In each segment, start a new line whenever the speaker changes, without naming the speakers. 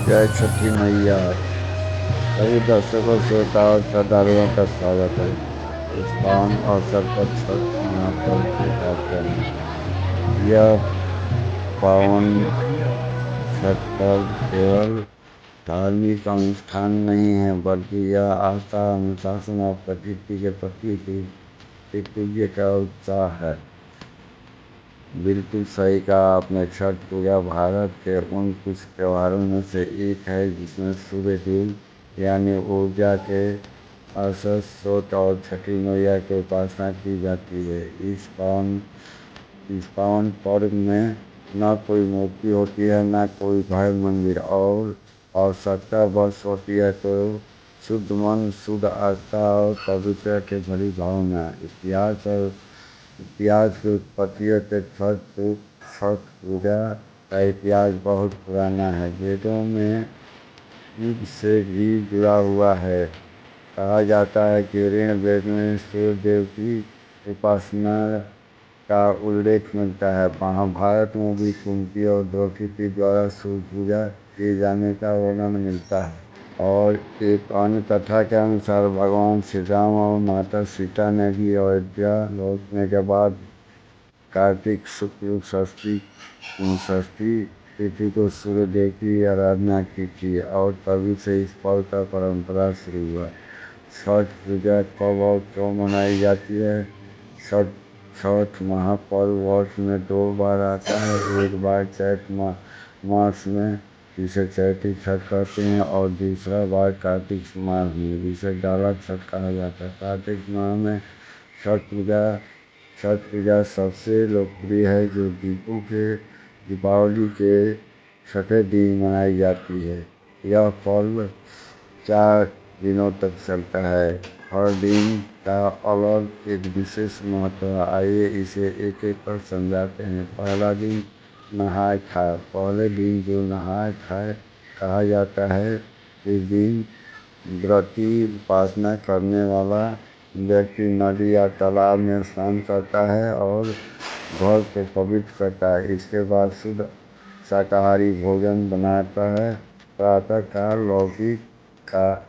जय छठी मैया। सभी दर्शकों श्रोताओं और श्रद्धालुओं का स्वागत है। इस पावन अवसर पर छठ महापर्व के कार्यक्रम में यह पावन छठ पर्व केवल धार्मिक अनुष्ठान नहीं है, बल्कि यह आस्था, अनुशासन और प्रकृति के प्रति कृतज्ञता का उत्साह है। बिल्कुल सही कहा आपने। छठ पूजा भारत के उन कुछ त्योहारों में से एक है जिसमें सूर्य देव यानी ऊर्जा के अवसर स्रोत और छठी मैया की उपासना की जाती है। इस पावन पर्व में न कोई मूर्ति होती है, न कोई घर मंदिर, और आवश्यकता बस होती है तो शुद्ध मन, शुद्ध आस्था और पवित्र के भरी भावना। इतिहास की उत्पत्ति से छठ पूजा का इतिहास बहुत पुराना है। वेदों में युग से भी जुड़ा हुआ है। कहा जाता है कि ऋग्वेद में सूर्य देव की उपासना का उल्लेख मिलता है। महाभारत में भी कुंती और द्रौपदी द्वारा सूर्य पूजा किए जाने का वर्णन मिलता है। और एक अन्य कथा के अनुसार भगवान श्री राम और माता सीता ने भी अयोध्या लौटने के बाद कार्तिक शुक्ल षष्ठी तिथि को सूर्य देव की आराधना की थी, और तभी से इस पर्व का परंपरा शुरू हुआ। छठ पूजा कब और क्यों मनाई जाती है? छठ महापर्व वर्ष में 2 बार आता है। एक बार चैत मास में, जिसे चैती छठ कहते हैं, और दूसरा बार कार्तिक माह में, जिसे डाला छठ कहा जाता है। कार्तिक माह में छठ पूजा सबसे लोकप्रिय है, जो दीपावली के छठे दिन मनाई जाती है। यह पर्व 4 दिनों तक चलता है। हर दिन का अलग एक विशेष महत्व है। आइए इसे एक एक कर समझाते हैं। पहला दिन नहाय खाय। पहले दिन जो नहाय खाय कहा जाता है, इस दिन व्रती उपासना करने वाला व्यक्ति नदी या तालाब में स्नान करता है और घर को पवित्र करता है। इसके बाद शुद्ध शाकाहारी भोजन बनाता है। प्रातः काल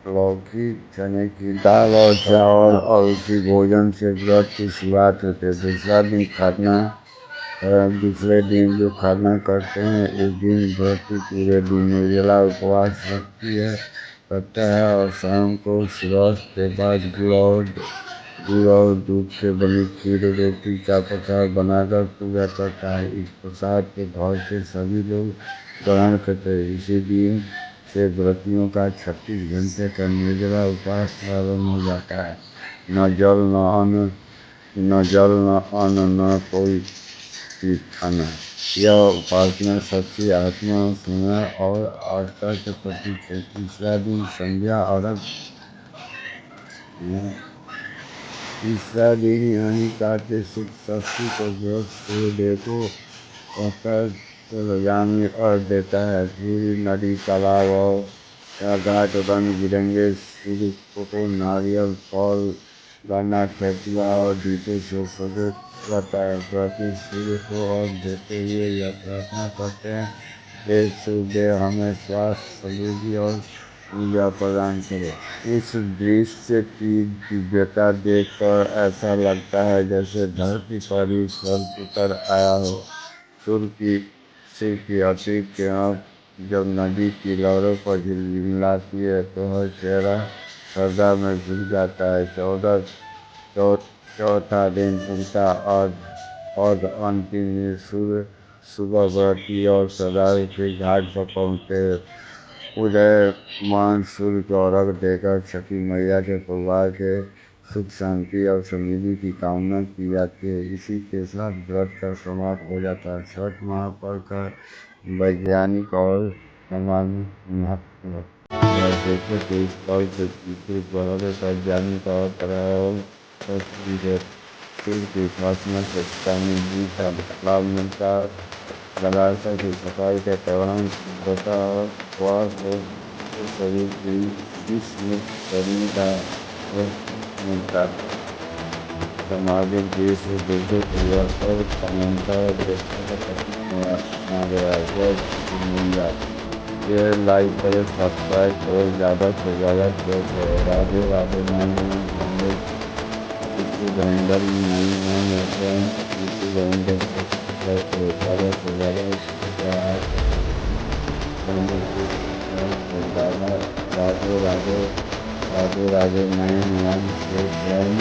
लौकी, चने की दाल और चावल और उसी भोजन से व्रत की शुरुआत होती है। दूसरे दिन जो खरना करते हैं, इस दिन व्रती पूरे दिन निर्जला उपवास रखता है और शाम को सूर्यास्त के बाद गुड़ और दूध से बनी खीर रोटी का प्रसाद बनाकर पूजा करता है। इस प्रसाद के घर से सभी लोग ग्रहण करते हैं। इसी दिन से व्रतियों का 36 घंटे का निर्जला उपवास प्रारंभ हो जाता है। न जल न अन्न, न कोई चीज खाना। यह उपासना सच्ची आत्मा, स्नेह और आस्था के प्रतीक है। तीसरा दिन संध्या अर्घ। तीसरा दिन यानी कार्तिक शुक्ल षष्ठी को व्रत सूर्यदेव को यानी अर्घ देता है। पूरी नदी, तालाब और घाट रंग बिरंगे सूर्य को नारियल, फल, गन्ना, ठेकुआ और दीपों से सजाया जाता है। व्रती सूर्य को अर्घ देते हुए यह प्रार्थना करते हैं, हे सूर्यदेव, हमें स्वास्थ्य, समृद्धि और ऊर्जा प्रदान करो। इस दृश्य की दिव्यता देखकर ऐसा लगता है जैसे धरती पर ईश्वर उतर आया हो। सूर्य की अतिरिक्त किरणों जब नदी की लहरों पर झिलमिलाती है तो हर चेहरा श्रद्धा में झुक जाता है। चौथा दिन उगता और अंतिम दिन सूर्य सुबह व्रती और श्रद्धालु के घाट पर पहुँचते हैं। उदयमान सूर्य को अर्घ देकर छठी मैया के परिवार के सुख शांति और समृद्धि की कामना की जाती है। इसी के साथ व्रत का समाप्त हो जाता है। छठ महापर्व का वैज्ञानिक और सामाजिक महत्व। देखें तो इस पर्व से बहुत वैज्ञानिक और पर्यावरण सूर्य की उपासना से विटामिन का लाभ मिलता है। लगातार की सफाई का परिणाम होता है और स्वास्थ्य और शरीर की मुक्त करने का मिलता है। सामाजिक दृष्टि से परिवर्तन समानता और माना गया है। शेयर, लाइक करें, सब्सक्राइब करें, ज़्यादा से ज़्यादा शेयर करें। राधे राधे। मैं यूट्यूब हैंडल नहीं है मेरे यूट्यूब हैंडल ज़्यादा से ज़्यादा राधे राधे। राधे राधे। मैं वन से सब्सक्राइब।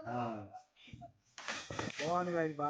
हाँ कौन गई बा